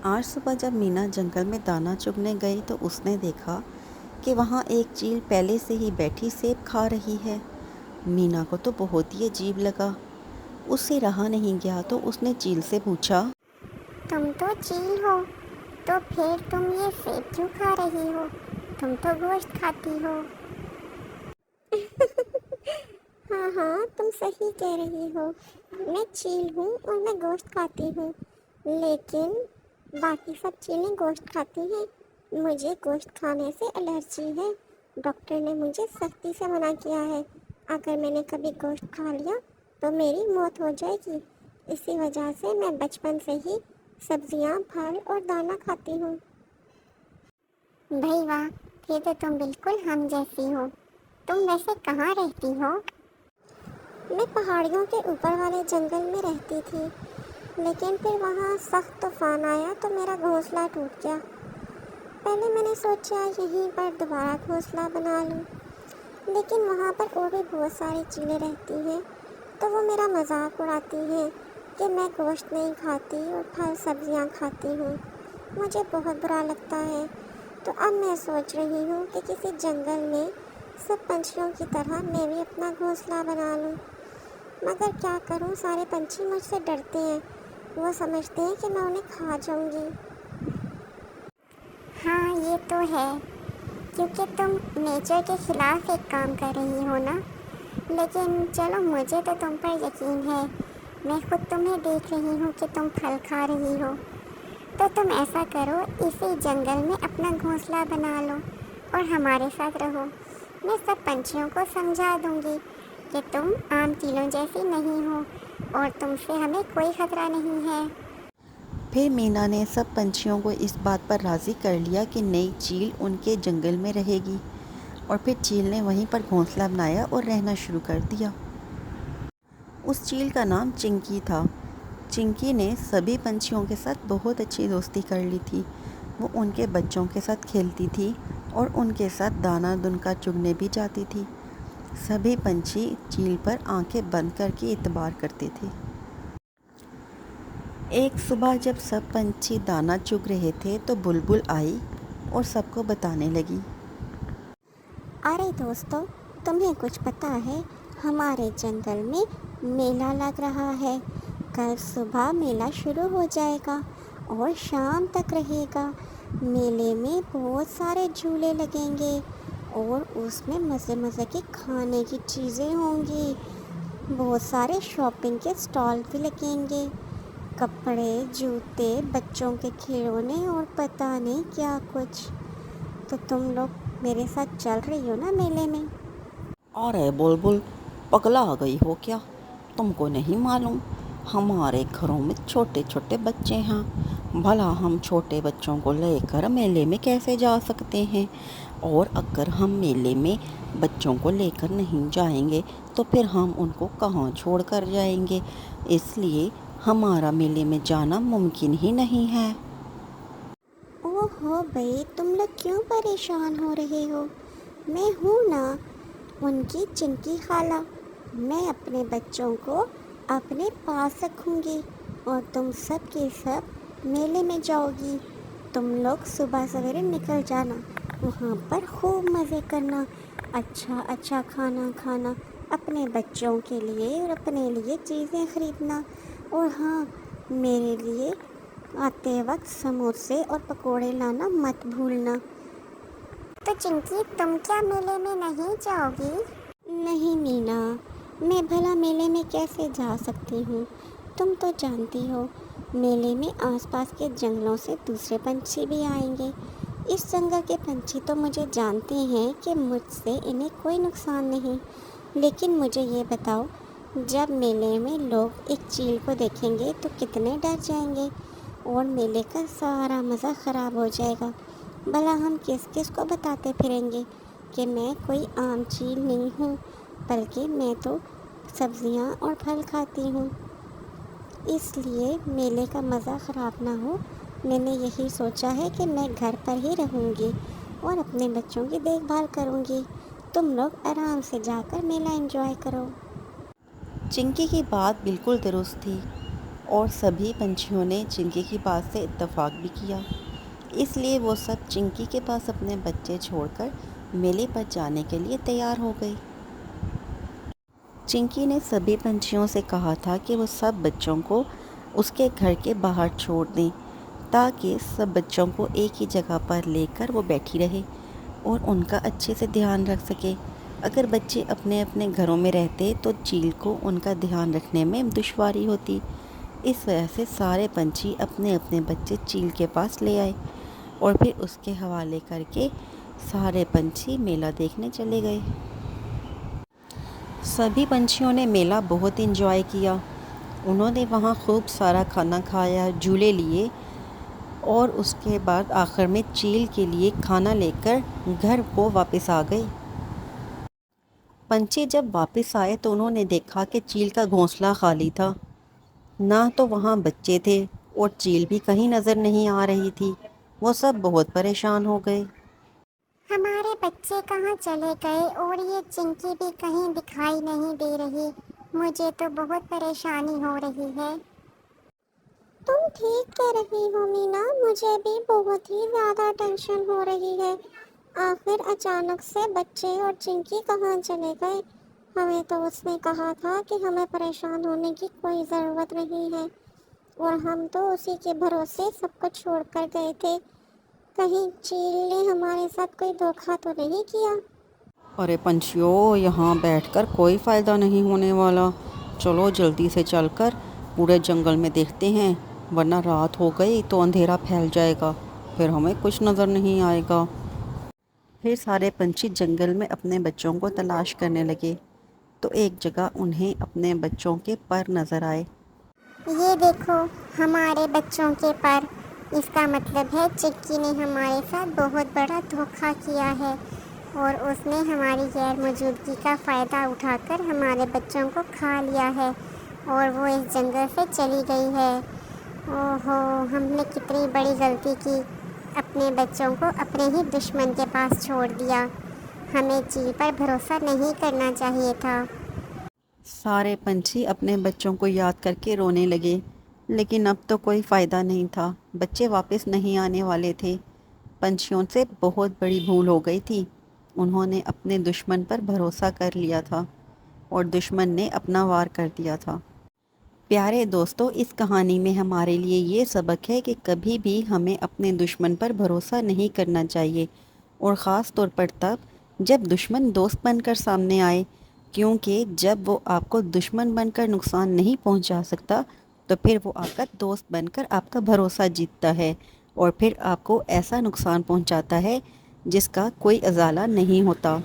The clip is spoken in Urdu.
آج صبح جب مینا جنگل میں دانا چگنے گئی تو اس نے دیکھا کہ وہاں ایک چیل پہلے سے ہی بیٹھی سیب کھا رہی ہے۔ مینا کو تو بہت ہی عجیب لگا، اس سے رہا نہیں گیا تو اس نے چیل سے پوچھا، تم تو چیل ہو، تو پھر تم یہ سیب کیوں کھا رہی ہو؟ تم تو گوشت کھاتی ہو۔ ہاں ہاں، تم صحیح کہہ رہی ہو، میں چیل ہوں اور میں گوشت کھاتی ہوں، لیکن باقی سب چیلیں گوشت کھاتی ہیں۔ مجھے گوشت کھانے سے الرجی ہے، ڈاکٹر نے مجھے سختی سے منع کیا ہے، اگر میں نے کبھی گوشت کھا لیا تو میری موت ہو جائے گی، اسی وجہ سے میں بچپن سے ہی سبزیاں، پھل اور دانا کھاتی ہوں۔ بھائی واہ، پھر تو تم بالکل ہم جیسی ہو۔ تم ویسے کہاں رہتی ہو؟ میں پہاڑیوں کے اوپر والے جنگل میں رہتی تھی، لیکن پھر وہاں سخت طوفان آیا تو میرا گھونسلہ ٹوٹ گیا۔ پہلے میں نے سوچا یہیں پر دوبارہ گھونسلہ بنا لوں، لیکن وہاں پر اور بھی بہت ساری چیلیں رہتی ہیں تو وہ میرا مذاق اڑاتی ہیں کہ میں گوشت نہیں کھاتی اور پھل سبزیاں کھاتی ہوں۔ مجھے بہت برا لگتا ہے، تو اب میں سوچ رہی ہوں کہ کسی جنگل میں سب پنچھیوں کی طرح میں بھی اپنا گھونسلہ بنا لوں، مگر کیا کروں، سارے پنچھی مجھ سے ڈرتے ہیں، وہ سمجھتے ہیں کہ میں انہیں کھا جاؤں گی۔ ہاں یہ تو ہے، کیونکہ تم نیچر کے خلاف ایک کام کر رہی ہو نا، لیکن چلو مجھے تو تم پر یقین ہے، میں خود تمہیں دیکھ رہی ہوں کہ تم پھل کھا رہی ہو، تو تم ایسا کرو، اسی جنگل میں اپنا گھونسلہ بنا لو اور ہمارے ساتھ رہو۔ میں سب پنچھیوں کو سمجھا دوں گی کہ تم عام چیلوں جیسی نہیں ہو اور تم سے ہمیں کوئی خطرہ نہیں ہے۔ پھر مینا نے سب پنچھیوں کو اس بات پر راضی کر لیا کہ نئی چیل ان کے جنگل میں رہے گی، اور پھر چیل نے وہیں پر گھونسلہ بنایا اور رہنا شروع کر دیا۔ اس چیل کا نام چنکی تھا۔ چنکی نے سبھی پنچھیوں کے ساتھ بہت اچھی دوستی کر لی تھی، وہ ان کے بچوں کے ساتھ کھیلتی تھی اور ان کے ساتھ دانا دنکا چگنے بھی جاتی تھی۔ سبھی پنچھی چیل پر آنکھیں بند کر کے اعتبار کرتے تھے۔ ایک صبح جب سب پنچھی دانا چگ رہے تھے تو بلبل آئی اور سب کو بتانے لگی، ارے دوستو، تمہیں کچھ پتہ ہے؟ ہمارے جنگل میں میلہ لگ رہا ہے، کل صبح میلہ شروع ہو جائے گا اور شام تک رہے گا۔ میلے میں بہت سارے جھولے لگیں گے اور اس میں مزے مزے کی کھانے کی چیزیں ہوں گی، بہت سارے شاپنگ کے اسٹال بھی لگیں گے، کپڑے، جوتے، بچوں کے کھلونے اور پتہ نہیں کیا کچھ۔ تو تم لوگ میرے ساتھ چل رہی ہو نا میلے میں؟ ارے بلبل، پگلا گئی ہو کیا؟ تم کو نہیں معلوم ہمارے گھروں میں چھوٹے چھوٹے بچے ہیں، بھلا ہم چھوٹے بچوں کو لے کر میلے میں کیسے جا سکتے ہیں؟ اور اگر ہم میلے میں بچوں کو لے کر نہیں جائیں گے تو پھر ہم ان کو کہاں چھوڑ کر جائیں گے؟ اس لیے ہمارا میلے میں جانا ممکن ہی نہیں ہے۔ اوہ ہو بھائی، تم لوگ کیوں پریشان ہو رہے ہو؟ میں ہوں نا ان کی چنکی خالہ، میں اپنے بچوں کو اپنے پاس رکھوں گی اور تم سب کے سب میلے میں جاؤ گی۔ تم لوگ صبح سویرے نکل جانا، وہاں پر خوب مزے کرنا، اچھا اچھا کھانا کھانا، اپنے بچوں کے لیے اور اپنے لیے چیزیں خریدنا، اور ہاں، میرے لیے آتے وقت سموسے اور پکوڑے لانا مت بھولنا۔ تو چنکی، تم کیا میلے میں نہیں جاؤ گی؟ نہیں مینا، میں بھلا میلے میں کیسے جا سکتی ہوں؟ تم تو جانتی ہو میلے میں آس پاس کے جنگلوں سے دوسرے پنچھی بھی آئیں گے۔ اس جنگل کے پنچھی تو مجھے جانتے ہیں کہ مجھ سے انہیں کوئی نقصان نہیں، لیکن مجھے یہ بتاؤ، جب میلے میں لوگ ایک چیل کو دیکھیں گے تو کتنے ڈر جائیں گے اور میلے کا سارا مزہ خراب ہو جائے گا۔ بھلا ہم کس کس کو بتاتے پھریں گے کہ میں کوئی عام چیل نہیں ہوں، بلکہ میں تو سبزیاں اور پھل کھاتی ہوں؟ اس لیے میلے کا مزہ خراب نہ ہو، میں نے یہی سوچا ہے کہ میں گھر پر ہی رہوں گی اور اپنے بچوں کی دیکھ بھال کروں گی۔ تم لوگ آرام سے جا کر میلہ انجوائے کرو۔ چنکی کی بات بالکل درست تھی۔ اور سبھی پنچھیوں نے چنکی کی بات سے اتفاق بھی کیا، اس لیے وہ سب چنکی کے پاس اپنے بچے چھوڑ کر میلے پر جانے کے لیے تیار ہو گئی۔ چنکی نے سبھی پنچھیوں سے کہا تھا کہ وہ سب بچوں کو اس کے گھر کے باہر چھوڑ دیں تاکہ سب بچوں کو ایک ہی جگہ پر لے کر وہ بیٹھی رہے اور ان کا اچھے سے دھیان رکھ سکے۔ اگر بچے اپنے اپنے گھروں میں رہتے تو چیل کو ان کا دھیان رکھنے میں دشواری ہوتی۔ اس وجہ سے سارے پنچھی اپنے اپنے بچے چیل کے پاس لے آئے اور پھر اس کے حوالے کر کے سارے پنچھی میلہ دیکھنے چلے گئے۔ سبھی پنچھیوں نے میلہ بہت انجوائے کیا۔ انہوں نے وہاں خوب سارا کھانا کھایا، جھولے لیے اور اس کے بعد آخر میں چیل کے لیے کھانا لے کر گھر کو واپس آ گئے۔ پنچھی جب واپس آئے تو انہوں نے دیکھا کہ چیل کا گھونسلہ خالی تھا، نہ تو وہاں بچے تھے اور چیل بھی کہیں نظر نہیں آ رہی تھی۔ وہ سب بہت پریشان ہو گئے۔ ہمارے بچے کہاں چلے گئے اور یہ چنکی بھی کہیں دکھائی نہیں دے رہی، مجھے تو بہت پریشانی ہو رہی ہے۔ تم ٹھیک کہہ رہی ہو مینا، مجھے بھی بہت ہی زیادہ ٹینشن ہو رہی ہے۔ آخر اچانک سے بچے اور چنکی کہاں چلے گئے؟ ہمیں تو اس نے کہا تھا کہ ہمیں پریشان ہونے کی کوئی ضرورت نہیں ہے اور ہم تو اسی کے بھروسے سب کو چھوڑ کر گئے تھے۔ کہیں چیل نے ہمارے ساتھ کوئی دھوکہ تو نہیں کیا؟ ارے پنچھیوں، یہاں بیٹھ کر کوئی فائدہ نہیں ہونے والا، چلو جلدی سے چل کر پورے جنگل میں دیکھتے ہیں، ورنہ رات ہو گئی تو اندھیرا پھیل جائے گا، پھر ہمیں کچھ نظر نہیں آئے گا۔ پھر سارے پنچھی جنگل میں اپنے بچوں کو تلاش کرنے لگے تو ایک جگہ انہیں اپنے بچوں کے پر نظر آئے۔ یہ دیکھو ہمارے بچوں کے پر، اس کا مطلب ہے چکی نے ہمارے ساتھ بہت بڑا دھوکہ کیا ہے اور اس نے ہماری غیر موجودگی کا فائدہ اٹھا کر ہمارے بچوں کو کھا لیا ہے اور وہ اس جنگل سے چلی گئی ہے۔ اوہو، ہم نے کتنی بڑی غلطی کی، اپنے بچوں کو اپنے ہی دشمن کے پاس چھوڑ دیا، ہمیں چیل پر بھروسہ نہیں کرنا چاہیے تھا۔ سارے پنچھی اپنے بچوں کو یاد کر کے رونے لگے، لیکن اب تو کوئی فائدہ نہیں تھا، بچے واپس نہیں آنے والے تھے۔ پنچھیوں سے بہت بڑی بھول ہو گئی تھی، انہوں نے اپنے دشمن پر بھروسہ کر لیا تھا اور دشمن نے اپنا وار کر دیا تھا۔ پیارے دوستو، اس کہانی میں ہمارے لیے یہ سبق ہے کہ کبھی بھی ہمیں اپنے دشمن پر بھروسہ نہیں کرنا چاہیے، اور خاص طور پر تب جب دشمن دوست بن کر سامنے آئے، کیونکہ جب وہ آپ کو دشمن بن کر نقصان نہیں پہنچا سکتا تو پھر وہ آپ کا دوست بن کر آپ کا بھروسہ جیتتا ہے اور پھر آپ کو ایسا نقصان پہنچاتا ہے جس کا کوئی ازالہ نہیں ہوتا۔